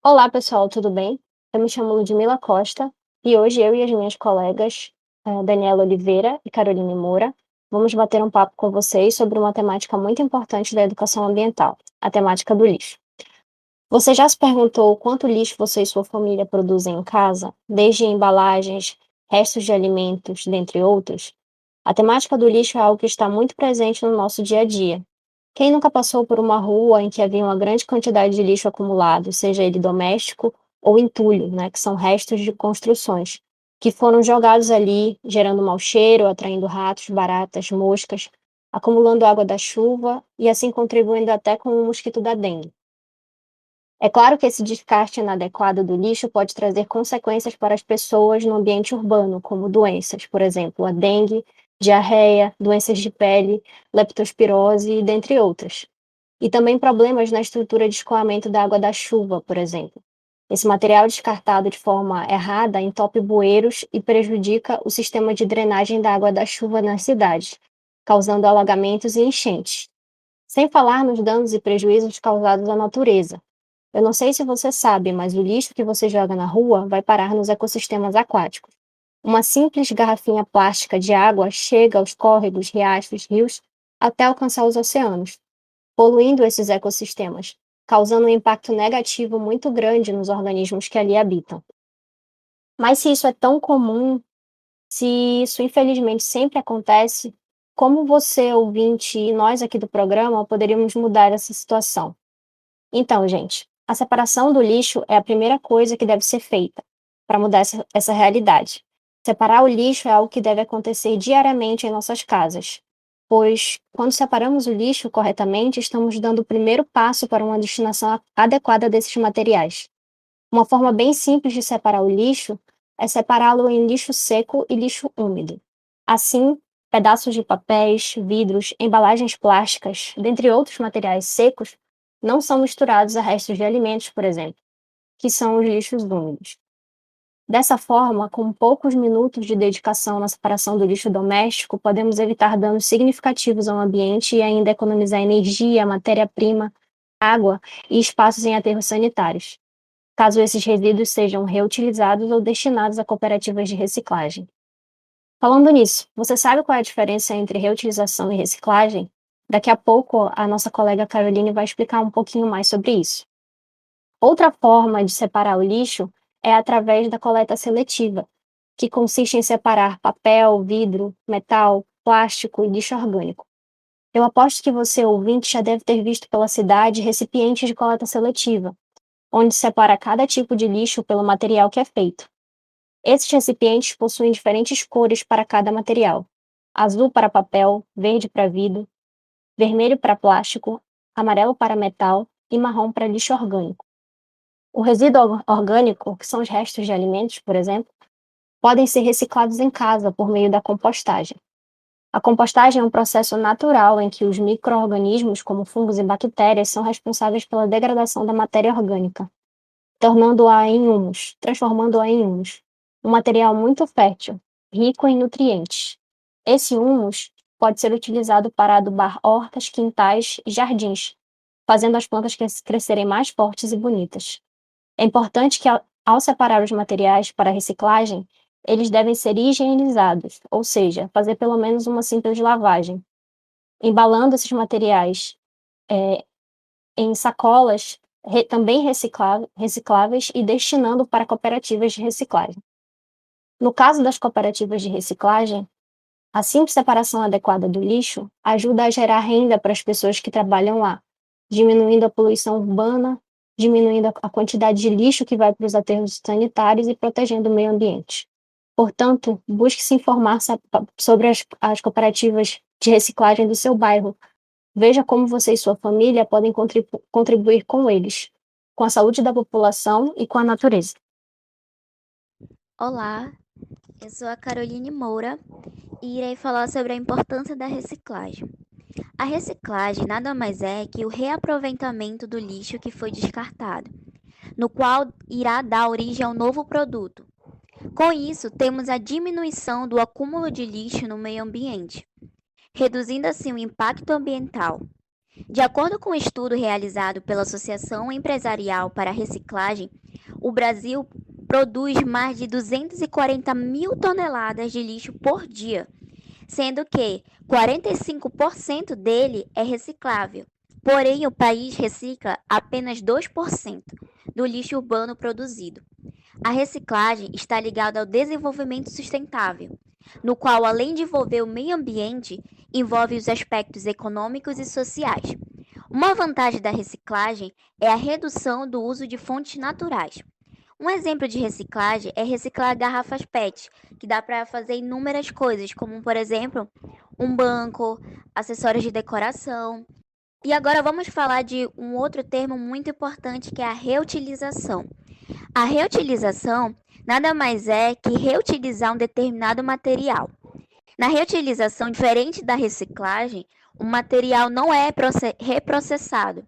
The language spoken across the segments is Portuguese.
Olá, pessoal, tudo bem? Eu me chamo Ludmila Costa e hoje eu e as minhas colegas, Daniela Oliveira e Caroline Moura, vamos bater um papo com vocês sobre uma temática muito importante da educação ambiental, a temática do lixo. Você já se perguntou quanto lixo você e sua família produzem em casa, desde embalagens, restos de alimentos, dentre outros? A temática do lixo é algo que está muito presente no nosso dia a dia. Quem nunca passou por uma rua em que havia uma grande quantidade de lixo acumulado, seja ele doméstico ou entulho, né, que são restos de construções, que foram jogados ali, gerando mau cheiro, atraindo ratos, baratas, moscas, acumulando água da chuva e assim contribuindo até com o mosquito da dengue. É claro que esse descarte inadequado do lixo pode trazer consequências para as pessoas no ambiente urbano, como doenças, por exemplo, a dengue, diarreia, doenças de pele, leptospirose, dentre outras. E também problemas na estrutura de escoamento da água da chuva, por exemplo. Esse material descartado de forma errada entope bueiros e prejudica o sistema de drenagem da água da chuva nas cidades, causando alagamentos e enchentes. Sem falar nos danos e prejuízos causados à natureza. Eu não sei se você sabe, mas o lixo que você joga na rua vai parar nos ecossistemas aquáticos. Uma simples garrafinha plástica de água chega aos córregos, riachos, rios, até alcançar os oceanos, poluindo esses ecossistemas, causando um impacto negativo muito grande nos organismos que ali habitam. Mas se isso é tão comum, se isso infelizmente sempre acontece, como você, ouvinte, e nós aqui do programa poderíamos mudar essa situação? Então, gente, a separação do lixo é a primeira coisa que deve ser feita para mudar essa realidade. Separar o lixo é algo que deve acontecer diariamente em nossas casas, pois quando separamos o lixo corretamente, estamos dando o primeiro passo para uma destinação adequada desses materiais. Uma forma bem simples de separar o lixo é separá-lo em lixo seco e lixo úmido. Assim, pedaços de papéis, vidros, embalagens plásticas, dentre outros materiais secos, não são misturados a restos de alimentos, por exemplo, que são os lixos úmidos. Dessa forma, com poucos minutos de dedicação na separação do lixo doméstico, podemos evitar danos significativos ao ambiente e ainda economizar energia, matéria-prima, água e espaços em aterros sanitários, caso esses resíduos sejam reutilizados ou destinados a cooperativas de reciclagem. Falando nisso, você sabe qual é a diferença entre reutilização e reciclagem? Daqui a pouco, a nossa colega Caroline vai explicar um pouquinho mais sobre isso. Outra forma de separar o lixo é através da coleta seletiva, que consiste em separar papel, vidro, metal, plástico e lixo orgânico. Eu aposto que você, ouvinte, já deve ter visto pela cidade recipientes de coleta seletiva, onde separa cada tipo de lixo pelo material que é feito. Esses recipientes possuem diferentes cores para cada material: azul para papel, verde para vidro, vermelho para plástico, amarelo para metal e marrom para lixo orgânico. O resíduo orgânico, que são os restos de alimentos, por exemplo, podem ser reciclados em casa por meio da compostagem. A compostagem é um processo natural em que os micro-organismos, como fungos e bactérias, são responsáveis pela degradação da matéria orgânica, tornando-a em humus, transformando-a em humus, um material muito fértil, rico em nutrientes. Esse humus pode ser utilizado para adubar hortas, quintais e jardins, fazendo as plantas crescerem mais fortes e bonitas. É importante que, ao separar os materiais para reciclagem, eles devem ser higienizados, ou seja, fazer pelo menos uma simples lavagem, embalando esses materiais em sacolas também recicláveis e destinando para cooperativas de reciclagem. No caso das cooperativas de reciclagem, a simples separação adequada do lixo ajuda a gerar renda para as pessoas que trabalham lá, diminuindo a poluição urbana, diminuindo a quantidade de lixo que vai para os aterros sanitários e protegendo o meio ambiente. Portanto, busque se informar sobre as cooperativas de reciclagem do seu bairro. Veja como você e sua família podem contribuir com eles, com a saúde da população e com a natureza. Olá, eu sou a Caroline Moura e irei falar sobre a importância da reciclagem. A reciclagem nada mais é que o reaproveitamento do lixo que foi descartado, no qual irá dar origem a um novo produto. Com isso, temos a diminuição do acúmulo de lixo no meio ambiente, reduzindo assim o impacto ambiental. De acordo com um estudo realizado pela Associação Empresarial para a Reciclagem, o Brasil produz mais de 240 mil toneladas de lixo por dia, sendo que 45% dele é reciclável. Porém, o país recicla apenas 2% do lixo urbano produzido. A reciclagem está ligada ao desenvolvimento sustentável, no qual, além de envolver o meio ambiente, envolve os aspectos econômicos e sociais. Uma vantagem da reciclagem é a redução do uso de fontes naturais. Um exemplo de reciclagem é reciclar garrafas PET, que dá para fazer inúmeras coisas, como, por exemplo, um banco, acessórios de decoração. E agora vamos falar de um outro termo muito importante que é a reutilização. A reutilização nada mais é que reutilizar um determinado material. Na reutilização, diferente da reciclagem, o material não é reprocessado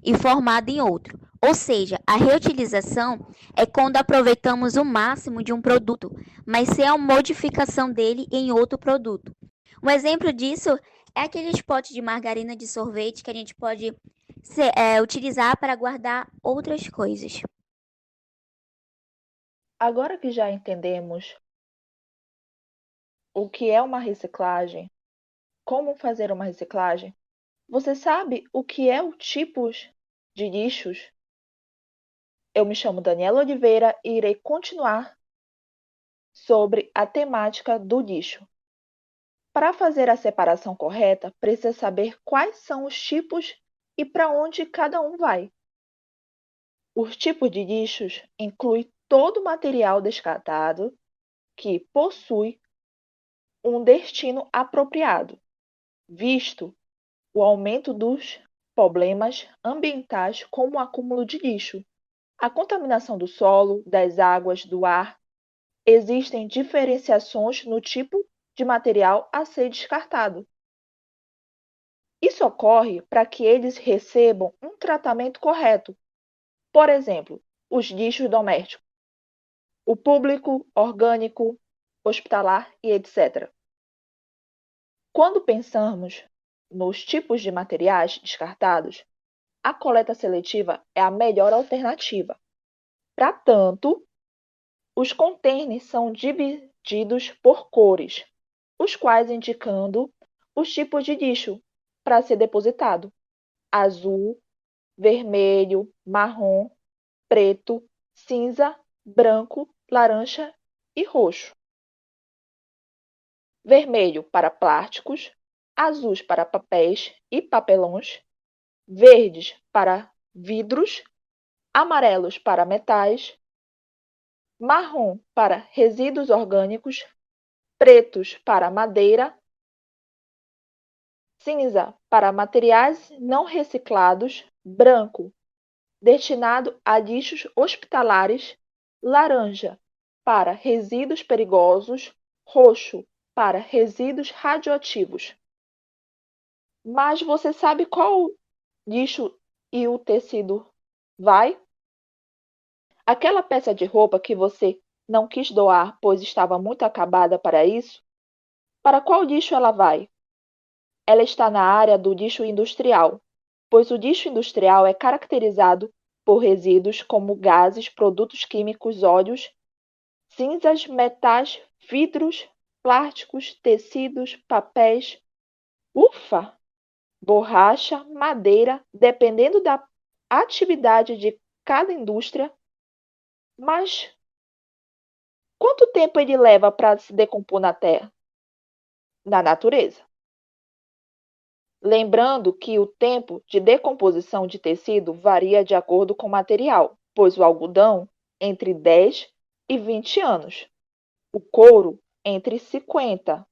e formado em outro. Ou seja, a reutilização é quando aproveitamos o máximo de um produto, mas sem a modificação dele em outro produto. Um exemplo disso é aqueles potes de margarina de sorvete que a gente pode utilizar para guardar outras coisas. Agora que já entendemos o que é uma reciclagem, como fazer uma reciclagem, você sabe o que é o tipos de lixos? Eu me chamo Daniela Oliveira e irei continuar sobre a temática do lixo. Para fazer a separação correta, precisa saber quais são os tipos e para onde cada um vai. Os tipos de lixos incluem todo material descartado que possui um destino apropriado, visto o aumento dos problemas ambientais como o acúmulo de lixo, a contaminação do solo, das águas, do ar. Existem diferenciações no tipo de material a ser descartado. Isso ocorre para que eles recebam um tratamento correto. Por exemplo, os lixos domésticos, o público, orgânico, hospitalar e etc. Quando pensamos nos tipos de materiais descartados, a coleta seletiva é a melhor alternativa. Para tanto, os containers são divididos por cores, os quais indicando os tipos de lixo para ser depositado: azul, vermelho, marrom, preto, cinza, branco, laranja e roxo. Vermelho para plásticos, azuis para papéis e papelões, verdes para vidros, amarelos para metais, marrom para resíduos orgânicos, pretos para madeira, cinza para materiais não reciclados, branco destinado a lixos hospitalares, laranja para resíduos perigosos, roxo para resíduos radioativos. Mas você sabe qual lixo e o tecido vai? Aquela peça de roupa que você não quis doar, pois estava muito acabada para isso, para qual lixo ela vai? Ela está na área do lixo industrial, pois o lixo industrial é caracterizado por resíduos como gases, produtos químicos, óleos, cinzas, metais, vidros, plásticos, tecidos, papéis, ufa, borracha, madeira, dependendo da atividade de cada indústria. Mas quanto tempo ele leva para se decompor na terra, na natureza? Lembrando que o tempo de decomposição de tecido varia de acordo com o material, pois o algodão entre 10 e 20 anos, o couro entre 50,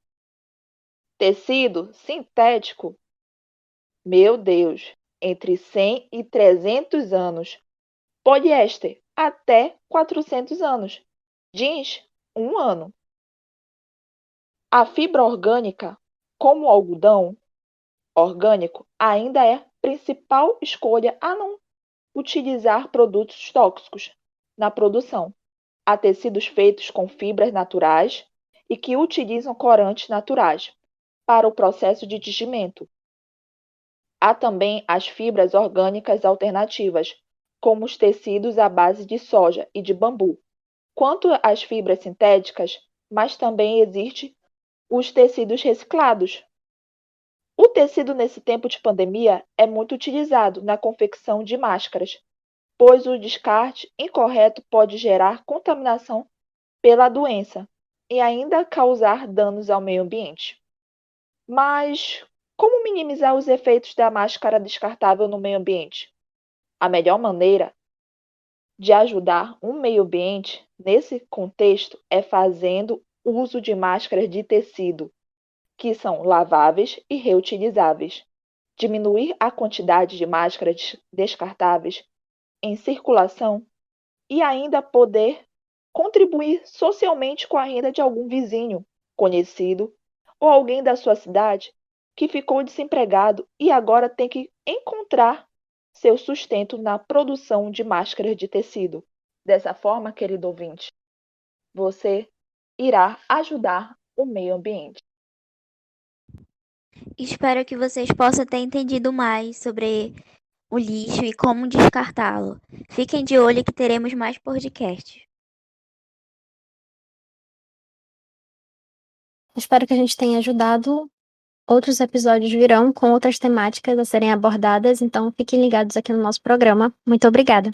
tecido sintético, meu Deus, entre 100 e 300 anos, poliéster até 400 anos, jeans 1 ano. A fibra orgânica, como o algodão orgânico, ainda é a principal escolha a não utilizar produtos tóxicos na produção. Há tecidos feitos com fibras naturais e que utilizam corantes naturais para o processo de tingimento. Há também as fibras orgânicas alternativas, como os tecidos à base de soja e de bambu. Quanto às fibras sintéticas, mas também existem os tecidos reciclados. O tecido nesse tempo de pandemia é muito utilizado na confecção de máscaras, pois o descarte incorreto pode gerar contaminação pela doença e ainda causar danos ao meio ambiente. Mas como minimizar os efeitos da máscara descartável no meio ambiente? A melhor maneira de ajudar o meio ambiente nesse contexto é fazendo uso de máscaras de tecido, que são laváveis e reutilizáveis. Diminuir a quantidade de máscaras descartáveis em circulação e ainda poder contribuir socialmente com a renda de algum vizinho, conhecido ou alguém da sua cidade que ficou desempregado e agora tem que encontrar seu sustento na produção de máscaras de tecido. Dessa forma, querido ouvinte, você irá ajudar o meio ambiente. Espero que vocês possam ter entendido mais sobre o lixo e como descartá-lo. Fiquem de olho que teremos mais podcasts. Espero que a gente tenha ajudado. Outros episódios virão com outras temáticas a serem abordadas, então fiquem ligados aqui no nosso programa. Muito obrigada!